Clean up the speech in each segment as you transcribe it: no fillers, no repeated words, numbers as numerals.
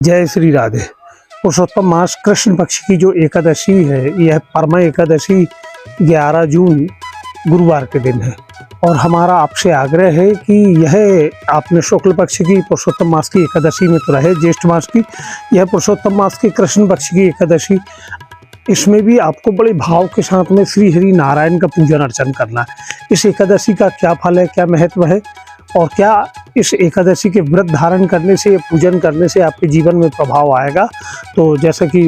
जय श्री राधे। पुरुषोत्तम मास कृष्ण पक्ष की जो एकादशी है, यह परमा एकादशी 11 जून गुरुवार के दिन है और हमारा आपसे आग्रह है कि यह आपने शुक्ल पक्ष की पुरुषोत्तम मास की एकादशी में तो रहे, ज्येष्ठ मास की यह पुरुषोत्तम मास की कृष्ण पक्ष की एकादशी, इसमें भी आपको बड़े भाव के साथ में श्री हरि नारायण का पूजन अर्चन करना है। इस एकादशी का क्या फल है, क्या महत्व है और क्या इस एकादशी के व्रत धारण करने से, पूजन करने से आपके जीवन में प्रभाव आएगा। तो जैसा कि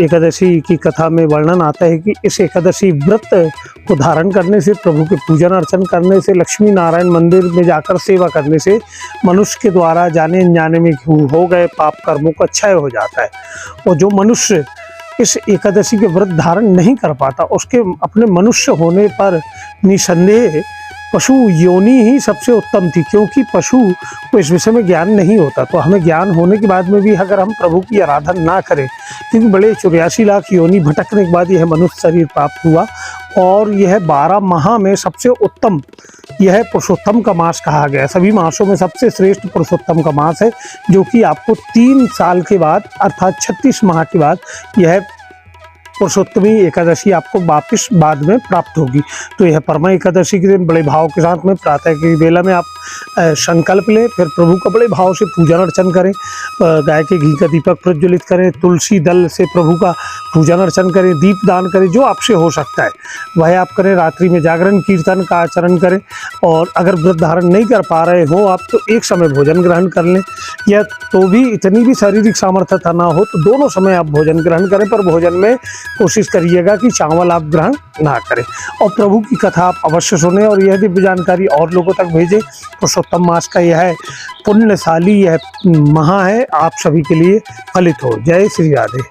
एकादशी की कथा में वर्णन आता है कि इस एकादशी व्रत को धारण करने से, प्रभु के पूजन अर्चन करने से, लक्ष्मी नारायण मंदिर में जाकर सेवा करने से मनुष्य के द्वारा जाने अनजाने में हो गए पाप कर्मों का क्षय हो जाता है। और जो मनुष्य इस एकादशी के व्रत धारण नहीं कर पाता, उसके अपने मनुष्य होने पर निसंदेह पशु योनि ही सबसे उत्तम थी, क्योंकि पशु को इस विषय में ज्ञान नहीं होता। तो हमें ज्ञान होने के बाद में भी अगर हम प्रभु की आराधना ना करें, क्योंकि बड़े 84 लाख योनि भटकने के बाद यह मनुष्य शरीर प्राप्त हुआ और यह 12 माह में सबसे उत्तम, यह पुरुषोत्तम का मास कहा गया। सभी मासों में सबसे श्रेष्ठ पुरुषोत्तम का मास है, जो कि आपको 3 साल के बाद अर्थात 36 माह के बाद यह पुरुषोत्तमी एकादशी आपको वापिस बाद में प्राप्त होगी। तो यह परमा एकादशी के दिन बड़े भाव के साथ में प्रातः की बेला में आप संकल्प लें, फिर प्रभु का बड़े भाव से पूजन अर्चन करें, गाय के घी का दीपक प्रज्वलित करें, तुलसी दल से प्रभु का पूजन अर्चन करें, दीप दान करें, जो आपसे हो सकता है वह आप करें। रात्रि में जागरण कीर्तन का आचरण करें और अगर व्रत धारण नहीं कर पा रहे हो आप, तो एक समय भोजन ग्रहण कर लें, या तो भी इतनी भी शारीरिक सामर्थ्यता ना हो तो दोनों समय आप भोजन ग्रहण करें, पर भोजन में कोशिश करिएगा कि चावल आप ग्रहण ना करें और प्रभु की कथा आप अवश्य सुने और यह दिव्य जानकारी और लोगों तक भेजें। पुरुषोत्तम मास का यह पुण्यशाली यह माह है, आप सभी के लिए फलित हो। जय श्री राधे।